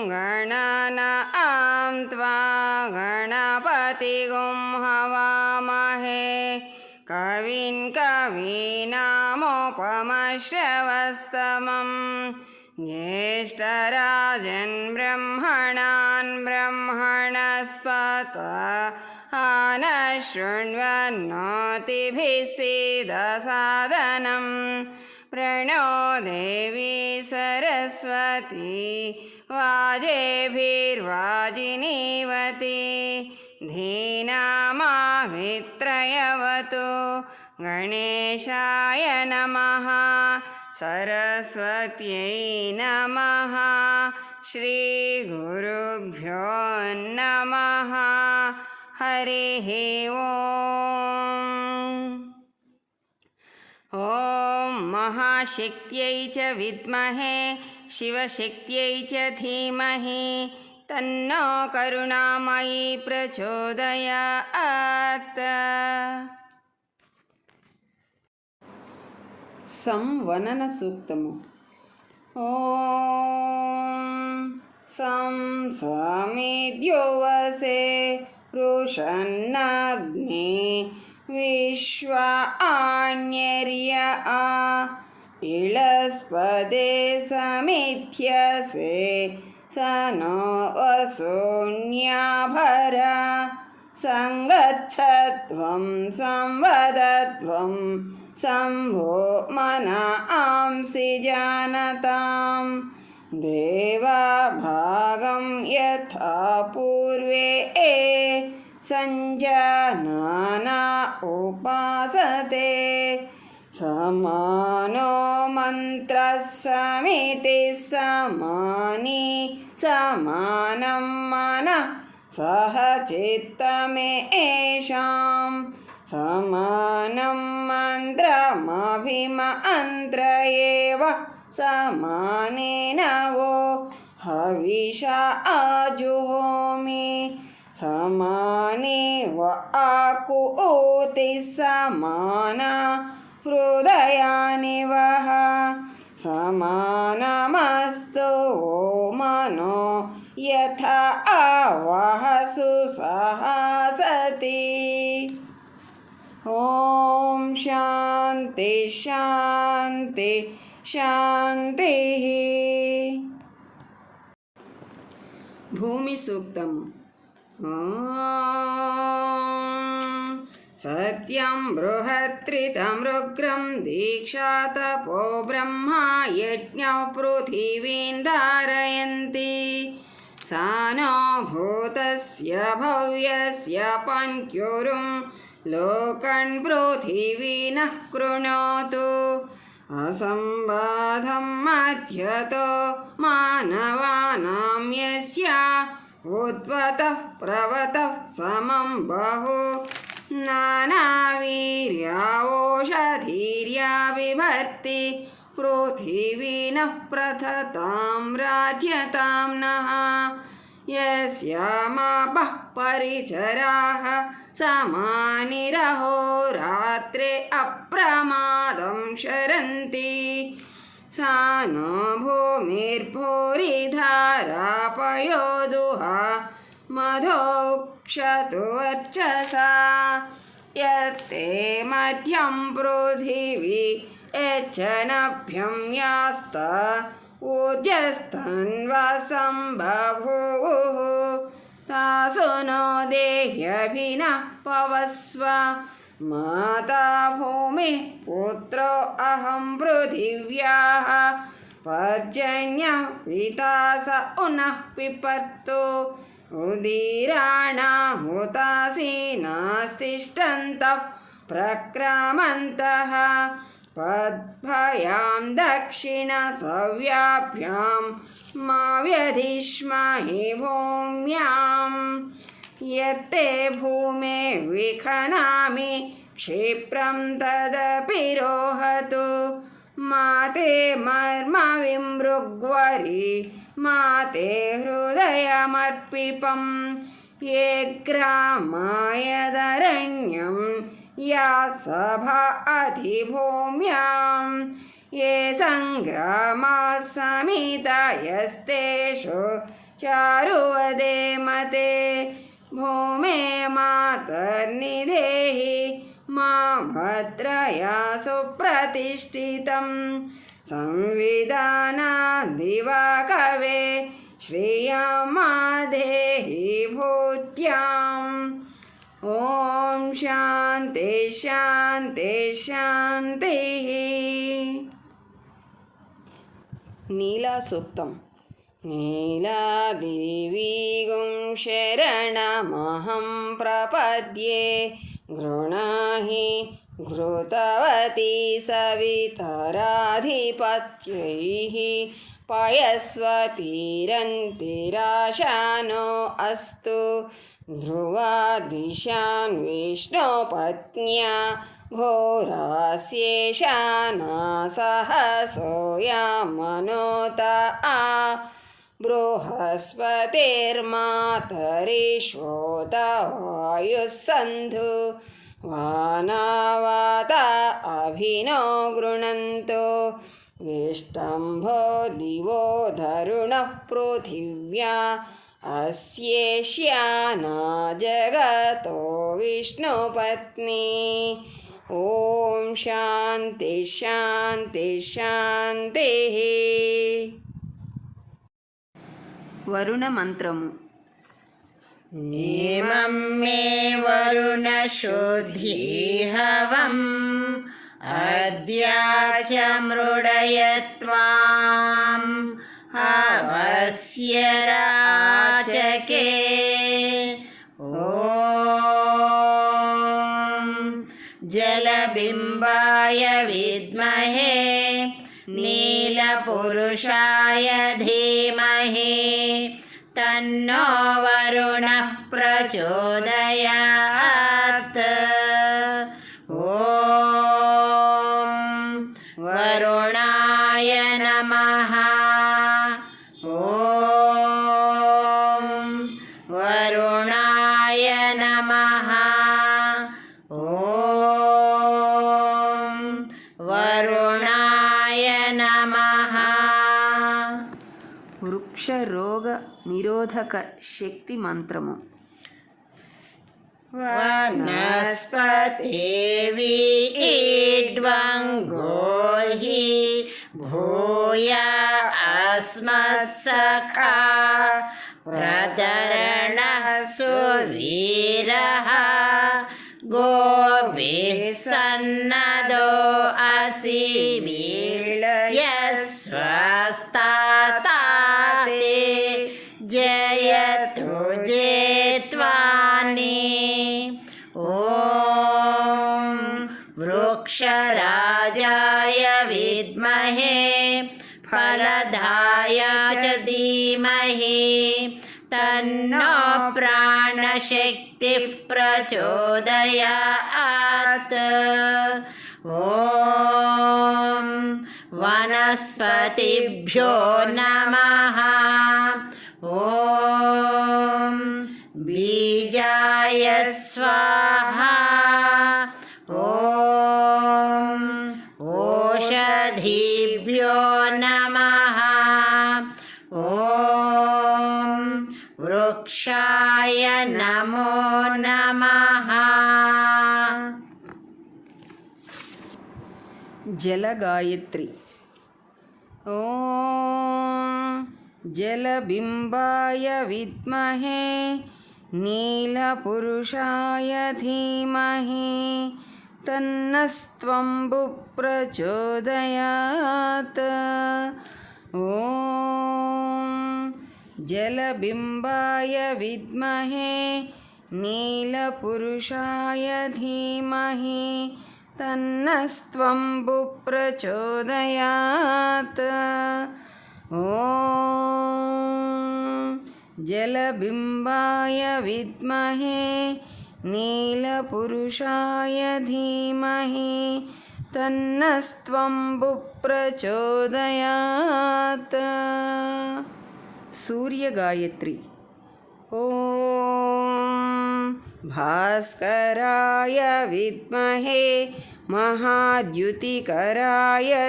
गणनां त्वा गणपतिगुं हवामहे कविं कवीनामुपमश्रवस्तमं ज्येष्ठराजन् ब्रह्मणान् ब्रह्मणस्पत नशृण्वन्नोतिभिः सीदसादनम् प्रणो देवी सरस्वती वाजेभिर्वाजिनीवती धीनामावित्रयवतु गणेशाय नमः सरस्वत्यै नमः श्रीगुरुभ्यो नमः हरिः ॐ महाशक्त्यै च विद्महे शिवशक्त्यै च धीमहि तन्नो करुणामयी प्रचोदयात्। संवनन सूक्तము। ॐ सं समिद्यो वसे रोषन्नाग्ने विश्वा आण्यर्य आ इळस्पदे समिध्यसे स नो वसून्याभरा संगच्छध्वं संवदध्वं शम्भो मना आंसि जानतां देवा भागं यथा पूर्वे संजानाना उपासते समानो मन्त्रः समितिः समानी समानं मनः सह चित्तमेषां समानं मन्त्रमभिमन्त्र एव समानेन वो हविषा आजुहोमि समाने व आकुतिः समाना हृदयानि वः समानमस्तु वो मनो यथा आवहसु सहसति। ॐ शान्ति शान्ति शान्तिः। भूमि सूक्तम्। सत्यं बृहत्त्रितमृग्रं दीक्षा तपो ब्रह्मा यज्ञः पृथिवीं धारयन्ति सा नो भूतस्य भव्यस्य पञ्चुरुं लोकन् पृथिवीनः कृणोतु असम्बाधं मध्यतो मानवानां यस्या उद्वतः प्रवतः समं बहु नानावीर्यावोषधीर्या बिभर्ति पृथिवीनः प्रथतां राज्यतां नः यस्यामापः परिचराः समानिरहोरात्रे अप्रमादं शरन्ति सा नो भूमिर्भूरिधारापयोदुः मधोक्षतु वर्चसा यत्ते मध्यं पृथिवी यच्चनभ्यं यास्त ऊर्जस्तन्वसं बभूवुः तासु नो देह्यभिनः पवस्व माता भूमिः पुत्रो अहं पृथिव्याः पर्जन्यः पिता स उनः पिपत्तु उदीराणाहुतासीनास्तिष्ठन्तः प्रक्रामन्तः पद्भयां दक्षिणसव्याभ्यां मा व्यधिष्महि भूम्यां यत्ते भूमे विखनामि क्षिप्रं तदपि रोहतु मा ते मर्मविमृग्वरि मा ते हृदयमर्पिपं ये ग्रामायदरण्यं या सभा अधिभूम्यां ये सङ्ग्रामाः समितयस्तेषु चारुवदे मते भूमे मातर्निधेहि मा भद्रया सुप्रतिष्ठितं संविधानादिवाकवे श्रियं मा देहि भूत्याम् ఓం శాంతి శాంతి శాంతి. నీలా సూక్తం. నీలాదేవీగుం శరణమహం ప్రపద్యే గృణాహి ఘృతవతి సవితరాధిపత్యైః పయస్వతిరంతిరాశానో అస్తు ध्रुवादिशान् विष्णुपत्न्या घोरास्येषाना सहसोऽयमनोत आ बृहस्पतिर्मातरिष्वोत वायुः सन्धु वानावात अभिनो गृणन्तो विष्टम्भो दिवो धरुणः पृथिव्या अस्येष्याना जगतो विष्णुपत्नी. ఓం శాంతి శాంతి శాంతి. వరుణ మంత్రము. ఏమం మే వరుణ శోధీహవం అద్యాచ మృడయత్వాం అవస్య రాచకే. ఓం జలబింబాయ విద్మహే నీలపురుషాయ ధీమహి తన్నో వరుణః ప్రచోదయాత్. ఓం వరుణాయ నమః. ఓం వరుణాయ నమః. ఓం వరుణాయ నమః. వృక్ష రోగ నిరోధక శక్తి మంత్రము. వనస్పతిర్విద్వంగోహి భూయ అస్మత్సఖా ప్రతరణః సువీరః గోభిః సన్నదో అసి వీళయస్వస్తాతే జయతు జేత్వాని. ఓం వృక్షరాజాయ విద్మహే ఫలదాయ చ ధీమహి తన్నో ప్రాణశక్తిః ప్రచోదయాత్. ఓం వనస్పతిభ్యో నమః. ఓం బీజాయ స్వాహా. ఓం ఓషధీభ్యో నమః. ఓం వృక్షాయ నమో నమః. జలగాయత్రి. ఓం జలబింబాయ విద్మహే నీలపురుషాయ ధీమహి తన్నస్త్వంబు ప్రచోదయాత్. ఓం జలబింబాయ విద్మహే नीलपुरुषाय धीमहि तन्नस्त्वम्बु प्रचोदयात् ॐ जलबिम्बाय विद्महे नीलपुरुषाय धीमहि तन्नस्त्वम्बु प्रचोदयात् सूर्यगायत्री ॐ भास्कराय विद्महे महाद्युतिकराय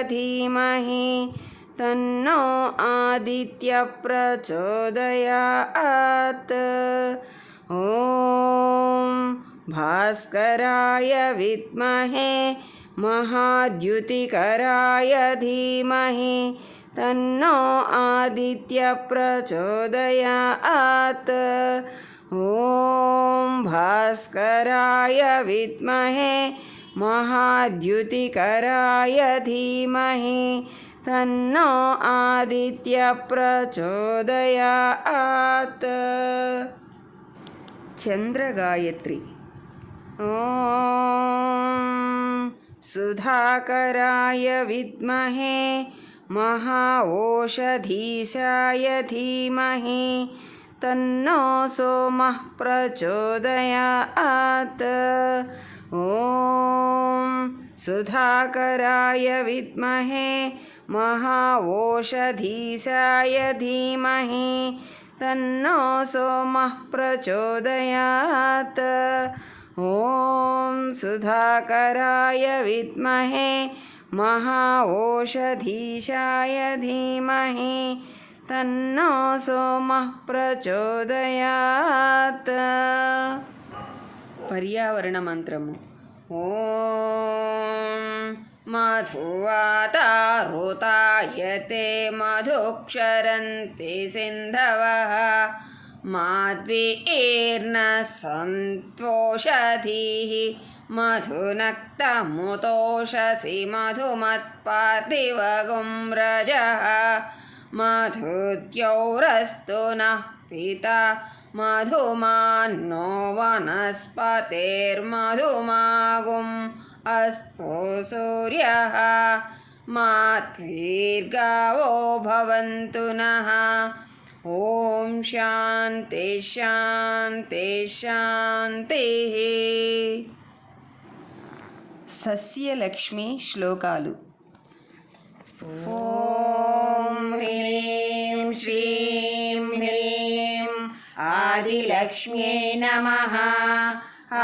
धीमहि तन्नो आदित्यः प्रचोदयात् ॐ भास्कराय विद्महे महाद्युतिकराय धीमहि तन्नो आदित्यः प्रचोदयात् ॐ भास्कराय विद्महे महाद्युतिकराय धीमहि तन्नो आदित्यः प्रचोदयात् चन्द्रगायत्री ॐ सुधाकराय विद्महे महाओषधीशाय धीमहि तन्नो सोमः प्रचोदयात् ॐ सुधाकराय विद्महे महाओषधीशाय धीमहि तन्नो सोमः प्रचोदयात् ॐ सुधाकराय विद्महे महाओषधीशाय धीमहि तन्नो सोमः प्रचोदयात् पर्यावरणमन्त्रము ॐ मधुवातारुतायते मधुक्षरन्ति सिन्धवः माध्वीर्नः सन्तोषधीः मधुनक्तमुतोषसि मधुमत्पार्थिवगुं रजः मधुद्यौरस्तु नः पिता मधुमान्नो वनस्पतिर्मधुमागुम् अस्तु सूर्यः माध्वीर्गावो भवन्तु नः ॐ शान्ति शान्ति शान्तिः సస్యలక్ష్మి శ్లోకాలు ॐ ह्रीं श्रीं ह्रीं आदिलक्ष्म्यै नमः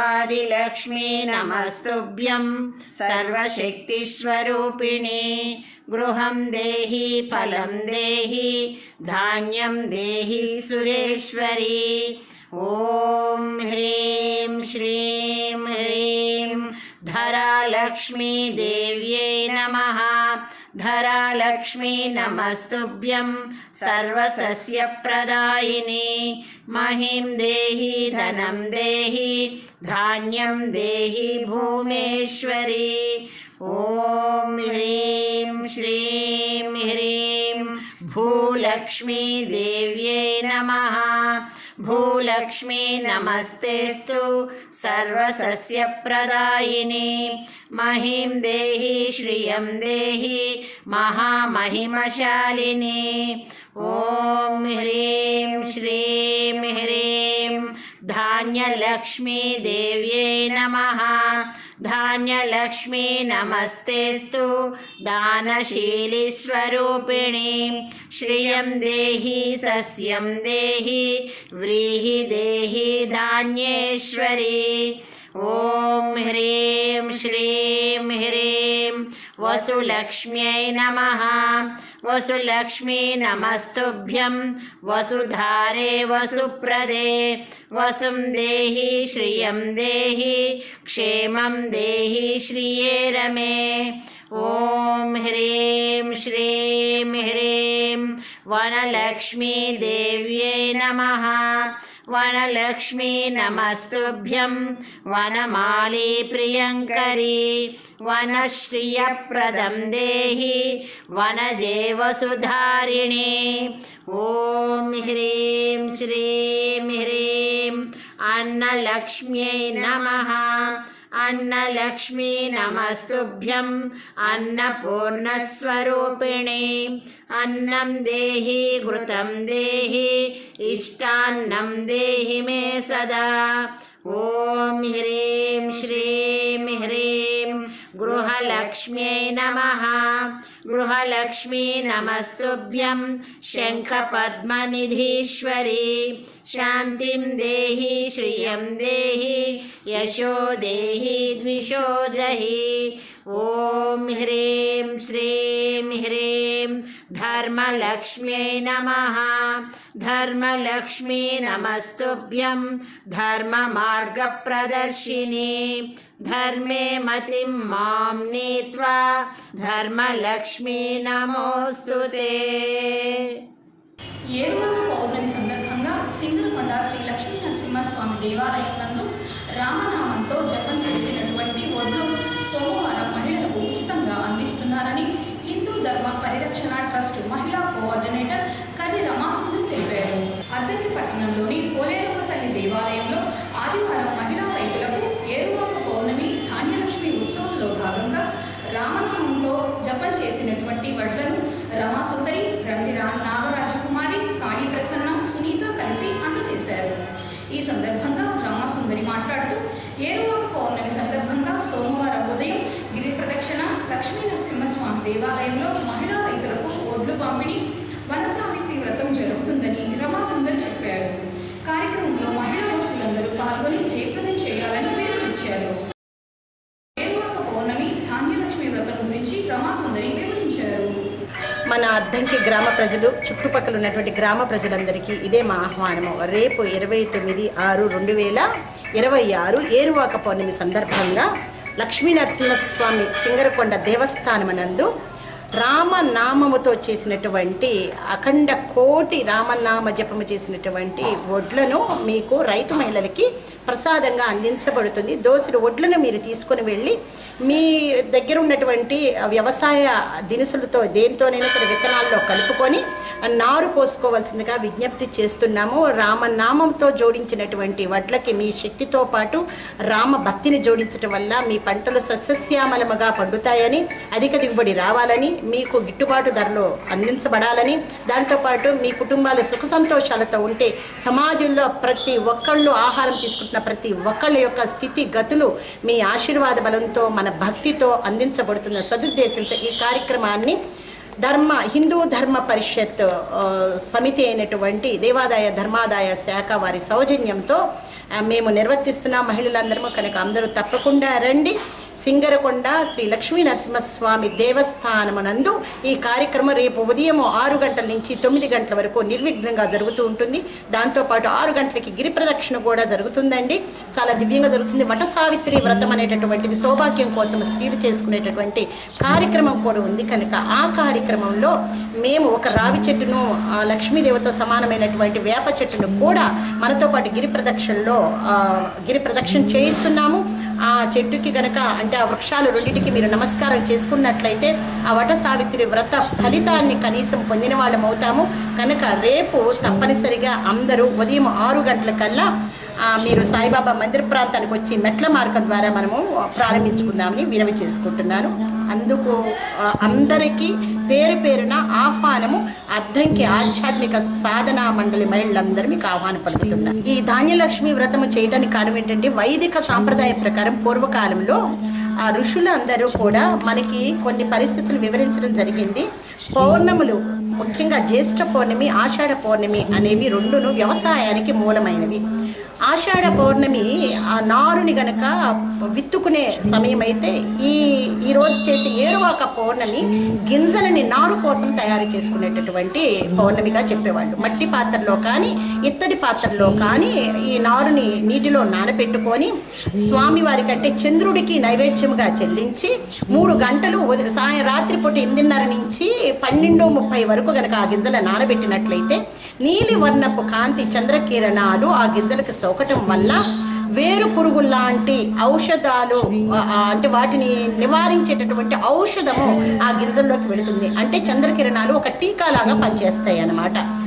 आदिलक्ष्मी नमस्तुभ्यं सर्वशक्तिस्वरूपिणे गृहं देहि फलं देहि धान्यं देहि सुरेश्वरी ॐ ह्रीं श्रीं ह्रीं धरालक्ष्मी देव्यै नमः धरालक्ष्मी नमस्तुभ्यं सर्वसस्यप्रदायिनी महीं देहि धनं देहि धान्यं देहि भूमेश्वरी ॐ ह्रीं श्रीं ह्रीं भूलक्ष्मी देव्यै नमः भूलक्ष्मी नमस्तेस्तु सर्वसस्यप्रदायिनी महीं देहि श्रियं देहि महामहिमशालिनी ॐ ह्रीं श्रीं ह्रीं धान्यलक्ष्मी देव्यै नमः धान्यलक्ष्मी नमस्तेस्तु दानशीली स्वरूपिणी श्रियं देहि सस्यं देहि व्रीहि देहि धान्येश्वरी ॐ ह्रीं श्रीं ह्रीं वसुलक्ष्म्यै नमः वसुलक्ष्मी नमस्तुभ्यं वसुधारे वसुप्रदे वसुं देहि श्रियं देहि क्षेमं देहि श्रिये रमे ॐ ह्रीं श्रीं ह्रीं वनलक्ष्मी देव्यै नमः वनलक्ष्मी नमस्तुभ्यं वनमाली प्रियङ्करी वनश्रियप्रदं देहि वनजे वसुधारिणी ॐ ह्रीं श्रीं ह्रीं अन्नलक्ष्म्यै नमः अन्नलक्ष्मी नमस्तुभ्यं अन्नपूर्णस्वरूपिणे अन्नं देहि घृतं देहि इष्टान्नं देहि मे सदा ॐ ह्रीं श्रीं ह्रीं गृहलक्ष्म्यै नमः गृहलक्ष्मी नमस्तुभ्यं शङ्खपद्मनिधीश्वरी शान्तिं देहि श्रियं देहि यशो देहि द्विषो जहि ॐ ह्रीं श्रीं ह्रीं धर्मलक्ष्म्यै नमः धर्मलक्ष्मी नमस्तुभ्यं धर्ममार्गप्रदर्शिनी धर्मे मतिं मां नीत्वा धर्मलक्ष्मी नमोस्तुते। ఏడవ పౌర్ణమి సందర్భంగా సింగరకొండ శ్రీ లక్ష్మీ నరసింహస్వామి దేవాలయం నందు రామనామంతో జపం చేసినటువంటి వడ్లు సోమవారం మహిళలకు ఉచితంగా అందిస్తున్నారని హిందూ ధర్మ పరిరక్షణ ట్రస్ట్ మహిళా కోఆర్డినేటర్ కర్రి రమాసుందరి తెలిపారు. అద్దంకి పట్టణంలోని పోలేరమ్మ తల్లి దేవాలయంలో ఆదివారం మహిళా రైతులకు ఏరువాక పౌర్ణమి ధాన్యలక్ష్మి ఉత్సవంలో భాగంగా రామనామంతో జపం చేసినటువంటి వడ్లను రమాసుందరి, గ్రంథి నాగరాజకుమారి, కాళీ ప్రసన్న, సునీత కలిసి అందజేశారు. ఈ సందర్భంగా రమాసుందరి మాట్లాడుతూ ఏరువాక పౌర్ణమి సందర్భంగా సోమవారం ఉదయం గిరి ప్రదక్షిణ లక్ష్మీ నరసింహస్వామి దేవాలయంలో మహిళా రైతులకు ఒడ్లు పంపిణీ, వనసావిత్రి వ్రతం జరుగుతుందని రమాసుందరి చెప్పారు. కార్యక్రమంలో మహిళా భక్తులందరూ పాల్గొని జయప్రదం చేయాలని పిలుపునిచ్చారు. ఏరువాక పౌర్ణమి ధాన్యలక్ష్మి వ్రతం గురించి రమాసుందరి వివరించారు. మన అద్దంకి గ్రామ ప్రజలు, చుట్టుపక్కల ఉన్నటువంటి గ్రామ ప్రజలందరికీ ఇదే మా ఆహ్వానము. రేపు 29/6/2026 ఏరువాక పౌర్ణమి సందర్భంగా లక్ష్మీ నరసింహస్వామి సింగరకొండ దేవస్థానమునందు రామనామముతో చేసినటువంటి అఖండ కోటి రామనామ జపము చేసినటువంటి వడ్లను మీకు రైతు మహిళలకి ప్రసాదంగా అందించబడుతుంది. దోసెడు వడ్లను మీరు తీసుకొని వెళ్ళి మీ దగ్గర ఉన్నటువంటి వ్యవసాయ దినుసులతో దేనితోనైనా సరే విత్తనాల్లో కలుపుకొని నారు పోసుకోవాల్సిందిగా విజ్ఞప్తి చేస్తున్నాము. రామనామంతో జోడించినటువంటి వడ్లకి మీ శక్తితో పాటు రామ భక్తిని జోడించడం వల్ల మీ పంటలు సస్యశ్యామలముగా పండుతాయని, అధిక దిగుబడి రావాలని, మీకు గిట్టుబాటు ధరలో అందించబడాలని, దాంతోపాటు మీ కుటుంబాలు సుఖ సంతోషాలతో ఉంటే సమాజంలో ప్రతి ఒక్కళ్ళు ఆహారం తీసుకుంటున్న ప్రతి ఒక్కళ్ళ యొక్క స్థితి గతులు మీ ఆశీర్వాద బలంతో మన భక్తితో అందించబడుతున్న సదుద్దేశంతో ఈ కార్యక్రమాన్ని హిందూ ధర్మ పరిషత్ సమితి అయినటువంటి దేవాదాయ ధర్మాదాయ శాఖ వారి సౌజన్యంతో మేము నిర్వర్తిస్తున్నాం. మహిళలందరము కనుక అందరూ తప్పకుండా రండి. సింగరకొండ శ్రీ లక్ష్మీ నరసింహస్వామి దేవస్థానమునందు ఈ కార్యక్రమం రేపు ఉదయం 6 గంటల నుంచి 9 గంటల వరకు నిర్విఘ్నంగా జరుగుతూ ఉంటుంది. దాంతోపాటు 6 గంటలకి గిరి ప్రదక్షిణ కూడా జరుగుతుందండి. చాలా దివ్యంగా జరుగుతుంది. వట సావిత్రి వ్రతం అనేటటువంటిది సౌభాగ్యం కోసం స్త్రీలు చేసుకునేటటువంటి కార్యక్రమం కూడా ఉంది. కనుక ఆ కార్యక్రమంలో మేము ఒక రావి చెట్టును, లక్ష్మీదేవితో సమానమైనటువంటి వేప చెట్టును కూడా మనతో పాటు గిరి ప్రదక్షిణ చేయిస్తున్నాము. ఆ చెట్టుకి కనుక అంటే ఆ వృక్షాలు రెండింటికి మీరు నమస్కారం చేసుకున్నట్లయితే ఆ వట సావిత్రి వ్రత ఫలితాన్ని కనీసం పొందిన వాళ్ళం అవుతాము. కనుక రేపు తప్పనిసరిగా అందరూ ఉదయం 6 గంటలకల్లా మీరు సాయిబాబా మందిర ప్రాంతానికి వచ్చి మెట్ల మార్గం ద్వారా మనము ప్రారంభించుకుందామని వినవి చేసుకుంటున్నాను. అందుకు అందరికీ పేరు పేరున ఆహ్వానము. అద్దంకి ఆధ్యాత్మిక సాధనా మండలి మహిళలందరూ మీకు ఆహ్వానం పలుకుతున్నారు. ఈ ధాన్యలక్ష్మి వ్రతము చేయడానికి కారణం ఏంటంటే వైదిక సాంప్రదాయ ప్రకారం పూర్వకాలంలో ఆ ఋషులందరూ కూడా మనకి కొన్ని పరిస్థితులు వివరించడం జరిగింది. పౌర్ణములు ముఖ్యంగా జ్యేష్ఠ పౌర్ణమి, ఆషాఢ పౌర్ణమి అనేవి రెండును వ్యవసాయానికి మూలమైనవి. ఆషాఢ పౌర్ణమి ఆ నారుని గనక విత్తుకునే సమయం అయితే ఈ రోజు చేసే ఏరువాక పౌర్ణమి గింజలని నారు కోసం తయారు చేసుకునేటటువంటి పౌర్ణమిగా చెప్పేవాళ్ళు. మట్టి పాత్రలో కానీ ఇత్తడి పాత్రలో కానీ ఈ నారుని నీటిలో నానబెట్టుకొని స్వామివారి కంటే చంద్రుడికి నైవేద్యముగా చెల్లించి 3 గంటలు రాత్రిపూట 8:30 నుంచి 12:30 వరకు గనక ఆ గింజల నానబెట్టినట్లయితే నీలి వర్ణపు కాంతి చంద్రకిరణాలు ఆ గింజలకు సోకటం వల్ల వేరు పురుగు లాంటి ఔషధాలు అంటే వాటిని నివారించేటటువంటి ఔషధము ఆ గింజల్లోకి వెళుతుంది. అంటే చంద్రకిరణాలు ఒక టీకా లాగా పనిచేస్తాయి అన్నమాట.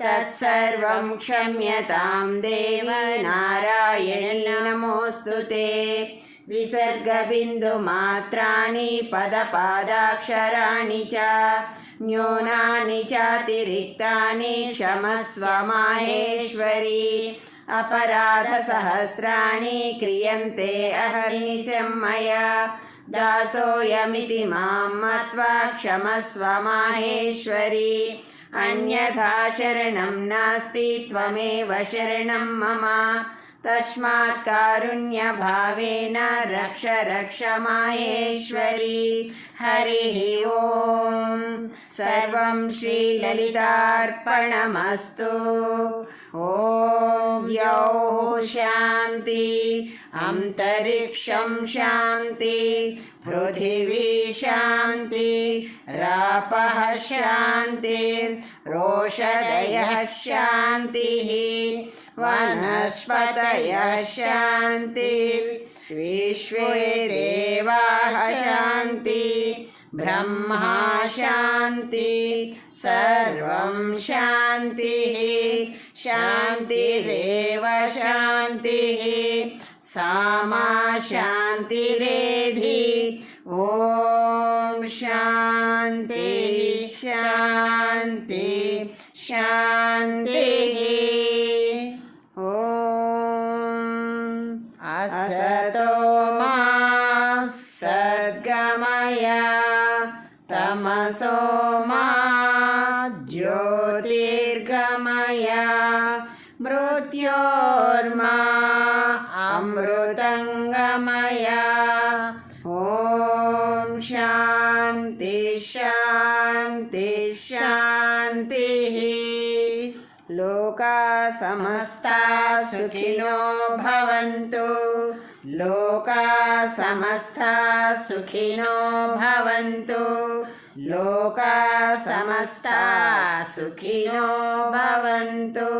तत्सर्वं क्षम्यतां देवी नारायणी नमोऽस्तु ते। विसर्गबिन्दुमात्राणि पदपादाक्षराणि च न्यूनानि चातिरिक्तानि क्षमस्व माहेश्वरी। अपराधसहस्राणि क्रियन्ते अहर्निशं मया दासोऽयमिति मां मत्वा क्षमस्व माहेश्वरी। अन्यथा शरणं नास्ति त्वमेव शरणं मम तस्मात् कारुण्यभावेन रक्ष रक्ष माहेश्वरी। हरिः ओम्। सर्वं श्रीललितार्पणमस्तु। ॐ द्यौः शान्ति अन्तरिक्षं शान्ति पृथिवी शान्ति रापः शान्तिरोषधयः शान्तिः वनस्पतयः शान्तिः विश्वे देवाः शान्ति ब्रह्मा शान्ति सर्वं शान्तिः शान्तिरेव शान्तिः सामा शान्तिरेधि। ॐ शान्ति शान्ति शान्तिः। ॐ असतो मा सद्गमय तमसो मा ज्योतिर्गमय मृत्योर्मा अमृतङ्गमय। ॐ शान्ति शान्ति शान्तिः। लोका समस्ता सुखिनो भवन्तु लोका समस्ता सुखिनो भवन्तु लोका समस्ता सुखिनो भवन्तु।